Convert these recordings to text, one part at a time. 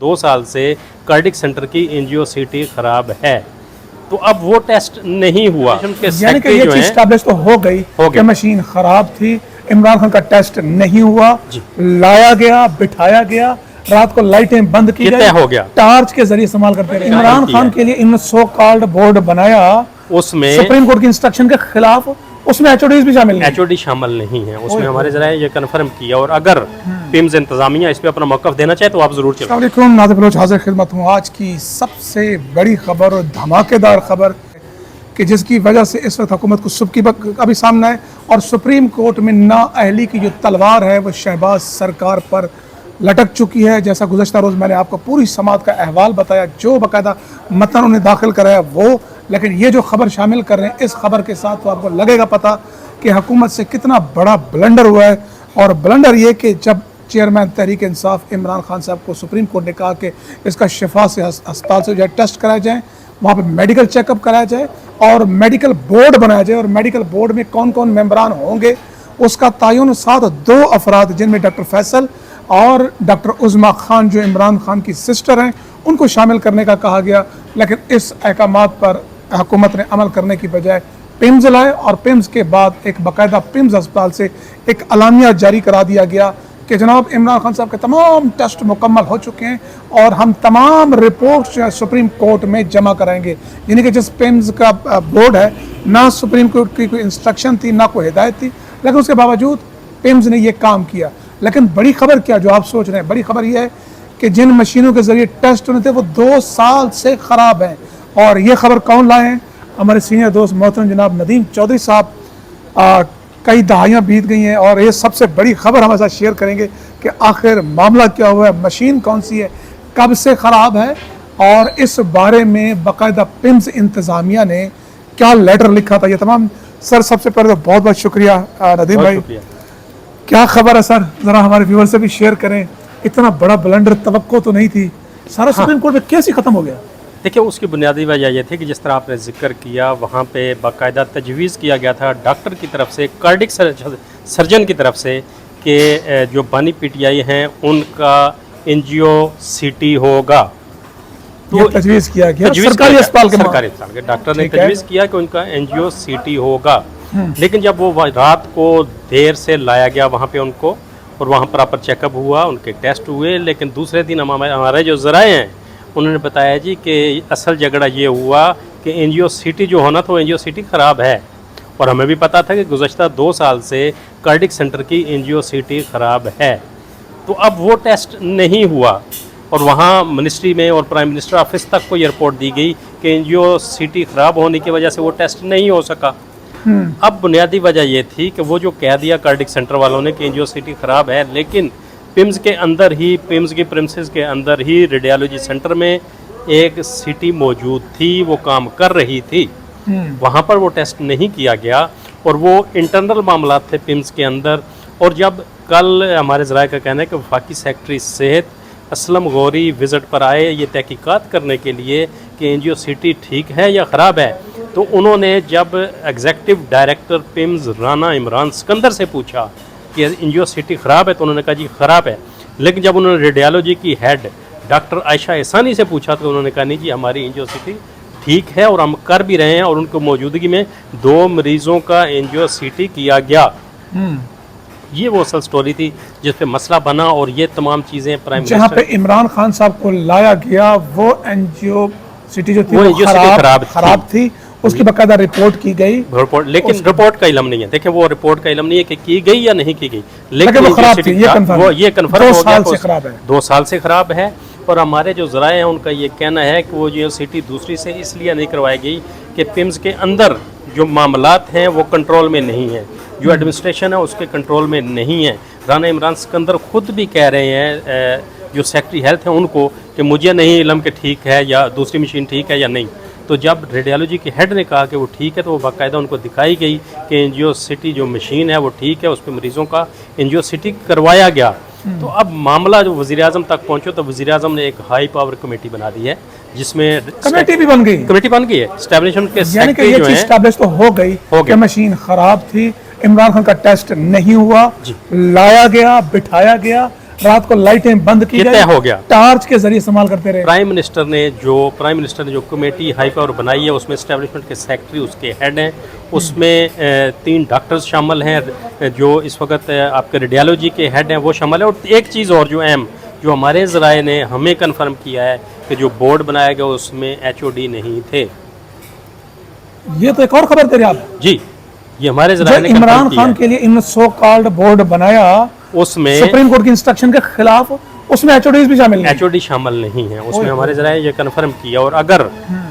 2 साल से cardiac centre की एंजियोसिटी खराब है, तो अब वो टेस्ट नहीं हुआ। यानी कि ये चीज एस्टैब्लिश तो हो गई कि मशीन खराब थी, इमरान खान का टेस्ट नहीं हुआ, लाया गया, बिठाया गया, रात को लाइटें बंद की गई, हो गया, टार्च के जरिए इस्तेमाल करते रहे। इमरान खान के लिए इन्होंने सो कॉल्ड बोर्ड बनाया, उसमें सुप्रीम कोर्ट की इंस्ट्रक्शन के खिलाफ, उसमें एचओडीज भी शामिल नहीं। एचओडी शामिल नहीं है उसमें। हमारे जरा ये कंफर्म किया, और अगर पिम्स इंतजामिया इस पे अपना मौक़िफ़ देना चाहे तो आप जरूर चलें। अस्सलाम वालेकुम, नाज़िर बलोच हाजिर खिदमत हूँ। आज की सबसे बड़ी खबर और धमाकेदार खबर कि जिसकी वजह से इस वक्त हुकूमत को सुबह की अभी सामना है, और सुप्रीम कोर्ट में नाअहली की जो तलवार है वो शहबाज सरकार पर लटक चुकी है। जैसा गुज़श्ता रोज़ मैंने आपको पूरी समात का अहवाल बताया, जो बाकायदा मतन उन्हें दाखिल कराया वो, लेकिन ये जो खबर शामिल कर रहे हैं, इस खबर के साथ तो आपको लगेगा पता कि हुकूमत से कितना बड़ा ब्लंडर हुआ है। और ब्लंडर ये कि जब चेयरमैन तहरीक इंसाफ इमरान खान साहब को सुप्रीम कोर्ट ने कहा कि इसका शिफा से अस्पताल से जो है टेस्ट कराया जाए, वहाँ पे मेडिकल चेकअप कराया जाए और मेडिकल बोर्ड बनाया जाए, और मेडिकल बोर्ड में कौन कौन मेंबरान होंगे उसका तयन साथ 2 अफराद जिनमें डॉक्टर फैसल और डॉक्टर उज़्मा खान जो इमरान खान की सिस्टर हैं उनको शामिल करने का कहा गया। लेकिन इस अहकामात पर हुकूमत ने अमल करने की बजाय पिम्स लाए, और पिम्स के बाद एक बाकायदा पिम्स अस्पताल से एक अलामिया जारी करा दिया गया कि जनाब इमरान खान साहब के तमाम टेस्ट मुकम्मल हो चुके हैं और हम तमाम रिपोर्ट्स जो है सुप्रीम कोर्ट में जमा कराएंगे। यानी कि जिस पिम्स का बोर्ड है, ना सुप्रीम कोर्ट की कोई इंस्ट्रक्शन थी, ना कोई हिदायत थी, लेकिन उसके बावजूद पिम्स ने ये काम किया। लेकिन बड़ी खबर क्या जो आप सोच रहे हैं, बड़ी खबर यह है कि जिन मशीनों के जरिए टेस्ट होने थे वो 2 साल से ख़राब हैं। और ये खबर कौन लाए हैं? हमारे सीनियर दोस्त मोहतरम जनाब नदीम चौधरी साहब। कई दहाइयाँ बीत गई हैं और ये सबसे बड़ी खबर हमारे साथ शेयर करेंगे कि आखिर मामला क्या हुआ है, मशीन कौन सी है, कब से ख़राब है, और इस बारे में बाकायदा पिम्स इंतज़ामिया ने क्या लेटर लिखा था। ये तमाम सर, सबसे पहले तो बहुत बहुत शुक्रिया नदीम भाई। क्या खबर है सर, ज़रा हमारे व्यूअर से भी शेयर करें। इतना बड़ा ब्लंडर तवक्को तो नहीं थी, सारा सुप्रीम कोर्ट में कैसे ख़त्म हो गया? देखिए, उसकी बुनियादी वजह यह थी कि जिस तरह आपने जिक्र किया, वहाँ पे बाकायदा तजवीज़ किया गया था डॉक्टर की तरफ से, कार्डिक सर्जन की तरफ से, कि जो बानी पीटीआई हैं उनका एंजियोसिटी होगा। तो तजवीज़ किया गया सरकारी अस्पताल के डॉक्टर ने तजवीज़ किया कि उनका एंजियोसिटी होगा। लेकिन जब वो रात को देर से लाया गया वहाँ पे उनको, और वहाँ प्रॉपर चेकअप हुआ, उनके टेस्ट हुए, लेकिन दूसरे दिन हमारे जो ज़राए हैं उन्होंने बताया जी कि असल झगड़ा ये हुआ कि एंजियोसिटी जो होना था वो एंजियोसिटी ख़राब है। और हमें भी पता था कि गुज़श्ता 2 साल से कार्डिक सेंटर की एंजियोसिटी ख़राब है, तो अब वो टेस्ट नहीं हुआ। और वहाँ मिनिस्ट्री में और प्राइम मिनिस्टर ऑफिस तक को ये रिपोर्ट दी गई कि एंजियोसिटी ख़राब होने की वजह से वो टेस्ट नहीं हो सका। अब बुनियादी वजह ये थी कि वो जो कह दिया कार्डिक सेंटर वालों ने कि एंजियोसिटी ख़राब है, लेकिन पिम्स के अंदर ही, पिम्स के प्रेमिसेस के अंदर ही रेडियोलॉजी सेंटर में एक सिटी मौजूद थी, वो काम कर रही थी, वहाँ पर वो टेस्ट नहीं किया गया, और वो इंटरनल मामला थे पिम्स के अंदर। और जब कल हमारे ज़राए का कहना है कि वफाकी सेक्रेटरी सेहत असलम गौरी विज़िट पर आए ये तहकीकात करने के लिए कि एंजियोसिटी ठीक है या ख़राब है, तो उन्होंने जब executive director PIMS Rana Imran Sikandar से पूछा कि एंजियोसिटी ख़राब है, तो उन्होंने कहा जी ख़राब है। लेकिन जब उन्होंने रेडियोलॉजी की हेड डॉक्टर आयशा एहसानी से पूछा तो उन्होंने कहा नहीं जी, हमारी एंजियोसिटी ठीक है और हम कर भी रहे हैं, और उनकी मौजूदगी में 2 मरीज़ों का एंजियोसिटी किया गया। ये वो असल स्टोरी थी जिस पे मसला बना, और ये तमाम चीज़ें प्राइम जहाँ पे इमरान खान साहब को लाया गया वो एंजियोसिटी जो थी वो खराब थी, उसकी बाकायदा रिपोर्ट की गई, लेकिन रिपोर्ट का इल्म नहीं है। देखिए, वो रिपोर्ट का इल्म नहीं है कि की गई या नहीं की गई, लेकिन वो खराब थी, ये कंफर्म हो गया 2 साल से खराब है। और हमारे जो ज़राए हैं उनका ये कहना है कि वो एंजियोसिटी दूसरी से इसलिए नहीं करवाई गई कि पिम्स के अंदर जो मामलात हैं वो कंट्रोल में नहीं है, जो एडमिनिस्ट्रेशन है उसके कंट्रोल में नहीं है। राना इमरान सिकंदर खुद भी कह रहे हैं, जो सेक्रेटरी हेल्थ हैं उनको, कि मुझे नहीं इल्म कि ठीक है या दूसरी मशीन ठीक है या नहीं। तो जब रेडियोलॉजी की हेड ने कहा कि वो ठीक है, तो वो बाकायदा उनको दिखाई गई कि एंजियोसिटी जो मशीन है वो ठीक है, उस पर मरीज़ों का एंजियोसिटी करवाया गया। तो अब मामला जो वज़ीर आज़म तक पहुँचो, तो वज़ीर आज़म ने एक हाई पावर कमेटी बना दी है, जिसमें कमेटी भी बन गई, है एस्टैब्लिशमेंट के यानी कि ये चीज एस्टैब्लिश तो हो गई कि मशीन खराब थी, इमरान खान का टेस्ट नहीं हुआ, लाया गया, बिठाया गया, رات کو لائٹیں بند کی یہ طے جائیں, ہو گیا. ٹارچ کے ذریعے استعمال کرتے رہے. پرائم منسٹر نے جو کمیٹی ہائی پاور بنائی ہے اس میں اسٹیبلشمنٹ کے سیکرٹری اس کے ہیڈ ہیں, اس میں 3 ڈاکٹرز شامل ہیں جو اس وقت آپ کے ریڈیالوجی کے ہیڈ ہیں وہ شامل ہیں. اور ایک چیز اور جو اہم جو ہمارے ذرائع نے ہمیں کنفرم کیا ہے کہ جو بورڈ بنایا گیا اس میں HOD نہیں تھے. یہ تو ایک اور خبر دے رہے آپ. جی یہ ہمارے ذرائع نے عمران خان کے لیے ان سو کالڈ بورڈ بنایا اس میں سپریم کورٹ کی انسٹرکشن کے خلاف, اس میں HODs بھی شامل نہیں. HOD شامل نہیں ہیں اس میں. ہمارے ذرائع یہ کنفرم کیا. اور اگر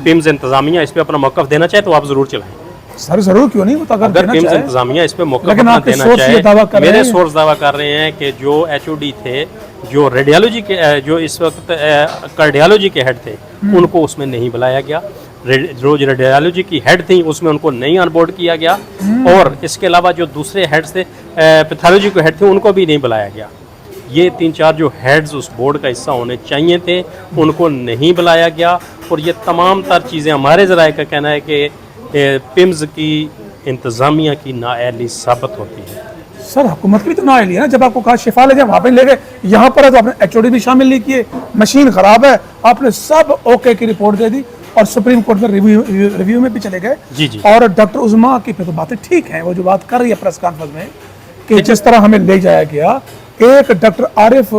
پیمز انتظامیہ اس پہ اپنا موقف دینا چاہے تو آپ ضرور چلائیں. سر ضرور کیوں نہیں, وہ تو اگر پیمز انتظامیہ اس پہ موقف اپنا دینا چاہے. میرے سورس دعویٰ کر رہے ہیں کہ جو HOD تھے جو ریڈیالوجی کے جو اس وقت کارڈیالوجی کے ہیڈ تھے ان کو اس میں نہیں بلایا گیا. جو ریڈیالوجی کی ہیڈ تھیں اس میں ان کو نہیں آن بورڈ کیا گیا. اور اس کے علاوہ جو دوسرے ہیڈز تھے پیتھالوجی کے ہیڈ تھے ان کو بھی نہیں بلایا گیا. یہ 3-4 جو ہیڈز اس بورڈ کا حصہ ہونے چاہیے تھے ان کو نہیں بلایا گیا. اور یہ تمام تر چیزیں ہمارے ذرائع کا کہنا ہے کہ پیمز کی انتظامیہ کی نااہلی ثابت ہوتی ہے. سر حکومت کی بھی تو نااہلی ہے نا, جب آپ کو کہا شفا لے جائیں وہاں پہ لے گئے, یہاں پر ہے تو آپ نے HOD بھی شامل نہیں کیے, مشین خراب ہے, آپ نے سب اوکے کی رپورٹ دے دی اور سپریم کورٹ میں ریویو میں بھی چلے گئے. جی جی. اور ڈاکٹر عظما کی پھر تو باتیں ٹھیک ہیں, وہ جو بات کر رہی ہے پریس کانفرنس میں کہ جس طرح ہمیں لے جایا گیا. ایک doctor Arif,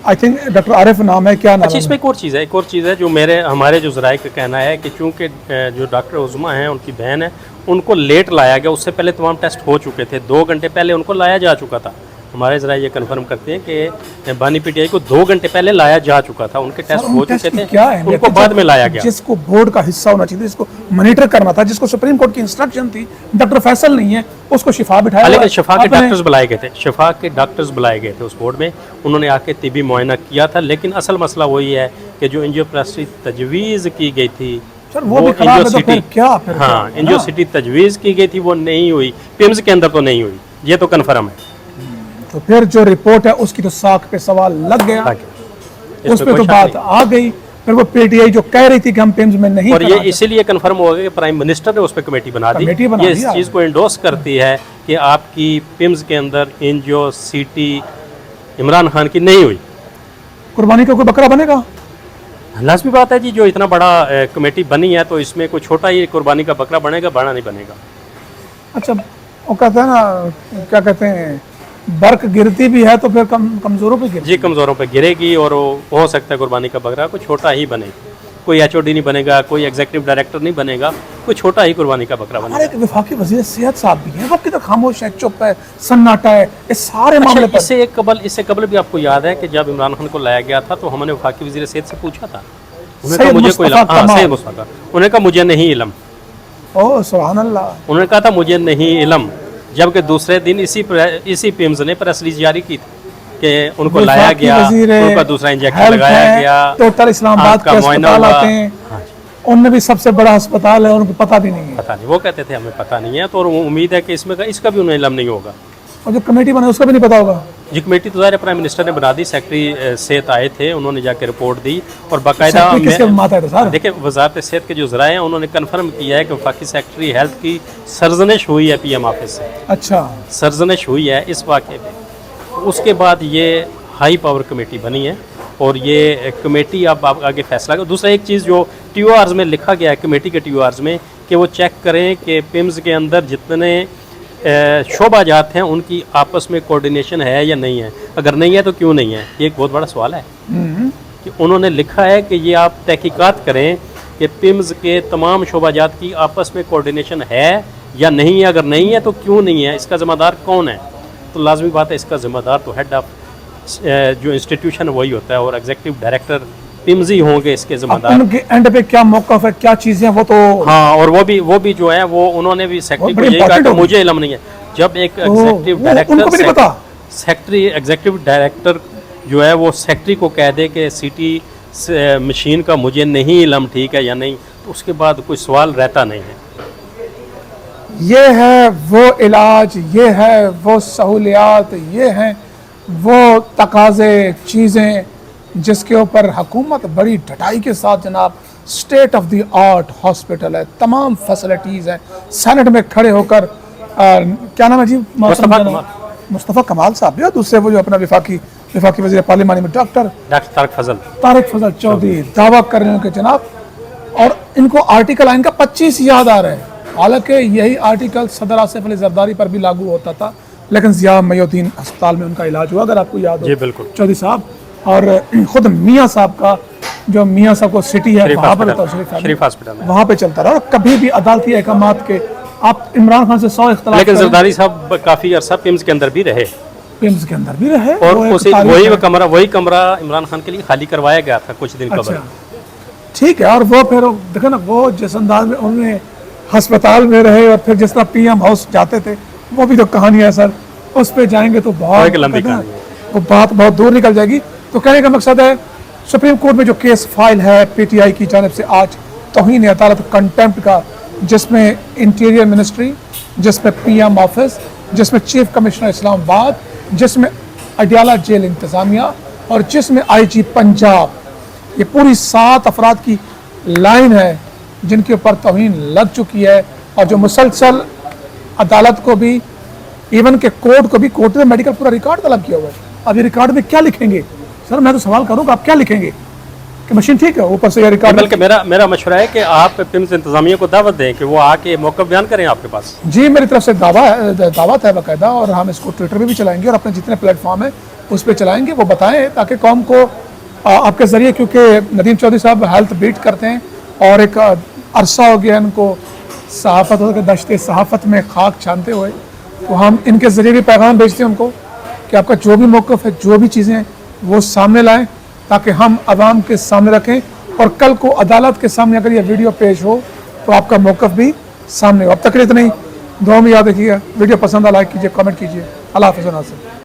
I think doctor Arif نام ہے, کیا نام اچھا اس میں ایک اور چیز ہے جو ہمارے جو ذرائع کا کہنا ہے کہ چونکہ جو ڈاکٹر عظما ہیں ان کی بہن ہے ان کو لیٹ لایا گیا. اس سے پہلے تمام ٹیسٹ ہو چکے تھے, 2 گھنٹے پہلے ان کو لایا جا چکا تھا. ہمارے ذرائع یہ کنفرم کرتے ہیں کہ بانی PTI کو 2 گھنٹے پہلے لایا جا چکا تھا. ان کے ٹیسٹ ہو چکے تھے, ان کو بعد میں لایا گیا. جس کو بورڈ کا حصہ ہونا چاہیے, جس کو مانیٹر کرنا تھا, جس کو سپریم کورٹ کی انسٹرکشن تھی, ڈاکٹر فیصل نہیں ہے, اس کو شفا بٹھایا. لیکن شفا کے ڈاکٹرز بلائے گئے تھے, شفا کے ڈاکٹرز بلائے گئے تھے اس بورڈ میں. انہوں نے آ کے طبی معائنہ کیا تھا. لیکن اصل مسئلہ وہی ہے کہ جو انجیوپلاسٹی تجویز کی گئی تھی وہ انجیوسٹی تجویز کی گئی تھی وہ نہیں ہوئی. پیمز کے اندر تو نہیں ہوئی, یہ تو کنفرم ہے. تو پھر جو رپورٹ ہے اس کی تو ساکھ پہ سوال لگ گیا, اس پہ تو بات آ گئی. پھر وہ PTI جو کہہ رہی تھی کہ ہم پیمز میں نہیں, اور یہ اسی لیے کنفرم ہو گیا کہ پرائم منسٹر نے اس پہ کمیٹی بنا دی. یہ اس چیز کو انڈورس کرتی ہے کہ آپ کی پیمز کے اندر انجیوسٹی عمران خان کی نہیں ہوئی. قربانی کا کوئی بکرا بنے گا؟ لازمی بات ہے جی, جو اتنا بڑا کمیٹی بنی ہے تو اس میں کوئی چھوٹا ہی قربانی کا بکرا بنے گا, بڑا نہیں بنے گا. اچھا وہ کہتے ہیں نا, کیا کہتے ہیں, برق گرتی بھی ہے تو پھر کمزوروں پہ گرے. جی کمزوروں پہ گرے گی, اور ہو سکتا ہے قربانی کا بکرا کوئی چھوٹا ہی بنے. کوئی HOD نہیں بنے گا, کوئی ایگزیکٹو ڈائریکٹر نہیں بنے گا, کوئی چھوٹا ہی قربانی کا بکرا بنے گا. ہمارے وفاقی وزیر صحت صاحب بھی ہیں, وہ کدھر خاموش ہے, چپ ہے, سناٹا ہے اس سارے معاملے پر. اس سے قبل بھی آپ کو یاد ہے کہ جب عمران خان کو لایا گیا تھا تو ہم نے وفاقی وزیر صحت سے پوچھا تھا, انہوں نے کہا مجھے نہیں علم. اوہ سبحان اللہ. انہوں نے کہا تھا مجھے نہیں علم, جبکہ دوسرے دن اسی پیمز نے پریس ریلیز جاری کی تھی کہ ان کو لایا گیا, ان کا دوسرا انجیکشن لگایا گیا, ٹوٹل اسلام آباد کے ہسپتال آتے ہیں, ان میں بھی سب سے بڑا ہسپتال ہے, ان کو پتہ بھی نہیں ہے. پتہ نہیں, وہ کہتے تھے ہمیں پتہ نہیں ہے. تو امید ہے کہ اس کا بھی انہیں علم نہیں ہوگا. اور جو کمیٹی بنا اس کا بھی نہیں پتا ہوگا. جی کمیٹی تو ظاہر پرائم منسٹر نے بنا دی, سیکرٹری صحت آئے تھے, انہوں نے جا کے رپورٹ دی. اور باقاعدہ دیکھیں وزارت صحت کے جو ذرائع ہیں انہوں نے کنفرم کیا ہے کہ وفاقی سیکرٹری ہیلتھ کی سرزنش ہوئی ہے PM آفس سے. اچھا سرزنش ہوئی ہے اس واقعے میں. اس کے بعد یہ ہائی پاور کمیٹی بنی ہے اور یہ کمیٹی اب آگے فیصلہ کرے. دوسرا ایک چیز جو TORs میں لکھا گیا ہے کمیٹی کے TORs میں کہ وہ چیک کریں کہ پیمز کے اندر جتنے شعبہ جات ہیں ان کی آپس میں کوارڈینیشن ہے یا نہیں ہے. اگر نہیں ہے تو کیوں نہیں ہے, یہ ایک بہت بڑا سوال ہے. کہ انہوں نے لکھا ہے کہ یہ آپ تحقیقات کریں کہ پیمز کے تمام شعبہ جات کی آپس میں کوارڈینیشن ہے یا نہیں ہے. اگر نہیں ہے تو کیوں نہیں ہے, اس کا ذمہ دار کون ہے. تو لازمی بات ہے اس کا ذمہ دار تو ہیڈ آف جو انسٹیٹیوشن وہی ہوتا ہے, اور ایگزیکٹو ڈائریکٹر پیمز ہی ہوں گے اس کے ذمہ دار. ان کے اینڈ پہ کیا موقف ہے, کیا چیزیں, وہ تو ہاں. اور وہ بھی جو ہے وہ انہوں نے بھی سیکرٹری کو یہی کہا کہ مجھے علم نہیں ہے. جب ایک سیکرٹری ایگزیکٹو ڈائریکٹر جو ہے وہ سیکرٹری کو کہہ دے کہ CT مشین کا مجھے نہیں علم, ٹھیک ہے یا نہیں, تو اس کے بعد کوئی سوال رہتا نہیں ہے. یہ ہے وہ علاج, یہ ہے وہ سہولیات, یہ ہیں وہ تقاضے, چیزیں جس کے اوپر حکومت بڑی ڈٹائی کے ساتھ جناب state of the art hospital ہے, تمام فیسلٹیز ہیں. سینٹ میں کھڑے ہو کر کیا نام ہے جی, مصطفیٰ کمال صاحب بھی, اور دوسرے وہ جو اپنا وفاقی वफाकी वज़ीर पार्लिमानी में डॉक्टर डॉक्टर तारिक फजल। तारिक फजल चौधरी दावा कर रहे हैं कि जनाब, और इनको आर्टिकल आइन का 25 याद आ रहा है। हालांकि यही आर्टिकल सदर आसिफ अली जरदारी पर भी लागू होता था, लेकिन ज़िया मईनुद्दीन अस्पताल में उनका इलाज हुआ, अगर आपको याद हो जी बिल्कुल। चौधरी साहब। और खुद मियाँ साहब का, जो मियाँ साहब को सिटी है वहाँ पर होता है, शरीफ हॉस्पिटल में, वहाँ पे चलता रहा। और कभी भी अदालती अहकामात के आप इमरान खान से 100 इख्तलाफ लेकिन करें, जरदारी साहब काफ़ी अरसा पिम्स के अंदर भी रहे पिम्स के अंदर भी रहे, और वो एक उसी तारीख है। वही कमरा इमरान खान के लिए खाली करवाया गया था कुछ दिन कबल। अच्छा, ठीक है। और वो फिर देखो ना, वो जिस अंदाज में उन्होंने अस्पताल में रहे और फिर जिस तरह PM हाउस जाते थे, वो भी तो कहानी है सर, उस पर जाएंगे तो बहुत एक लंबी कहानी है। वो बात बहुत दूर निकल जाएगी। तो कहने का मकसद है, सुप्रीम कोर्ट में जो केस फाइल है PTI की जानिब से आज तौहीन अदालत कंटेम्प्ट का, जिसमें इंटीरियर मिनिस्ट्री, जिसमें PM ऑफिस, जिसमें चीफ कमिश्नर इस्लामाबाद, जिसमें अडियाला जेल इंतज़ामिया और जिसमें IG पंजाब, ये पूरी 7 अफराद की लाइन है जिनके ऊपर तौहीन लग चुकी है। और जो मुसलसल अदालत को भी, इवन के कोर्ट को भी, कोर्ट ने मेडिकल पूरा रिकॉर्ड तलब किया हुआ है। अब ये रिकॉर्ड में क्या लिखेंगे सर? मैं तो सवाल करूँगा, आप क्या लिखेंगे कि मशीन ठीक है, ऊपर से ये रिकॉर्ड। बल्कि मेरा मशवरा है कि आप पिम्स इंतजामिया को दावत दें कि वो आके मौक़िफ़ बयान करें आपके पास। जी, मेरी तरफ से दावत है बाकायदा, और हम इसको ट्विटर पे भी चलाएंगे और अपने जितने प्लेटफॉर्म है उस पर चलाएंगे। वो बताएं ताकि कौम को आपके ज़रिए, क्योंकि नदीम चौधरी साहब हेल्थ बीट करते हैं और एक अरसा हो गया इनको सहाफ़त हो, दश्ते सहाफ़त में खाक छानते हुए, तो हम इनके ज़रिए भी पैगाम भेजते हैं उनको कि आपका जो भी मौक़िफ़ है, जो भी चीज़ें हैं, वो सामने लाएं ताकि हम आवाम के सामने रखें, और कल को अदालत के सामने अगर ये वीडियो पेश हो तो आपका मौक़िफ़ भी सामने हो। अब तक इतना ही, दुआ में याद रखिएगा। वीडियो पसंद आ, लाइक कीजिए, कमेंट कीजिए। अल्लाह हाफ़िज़।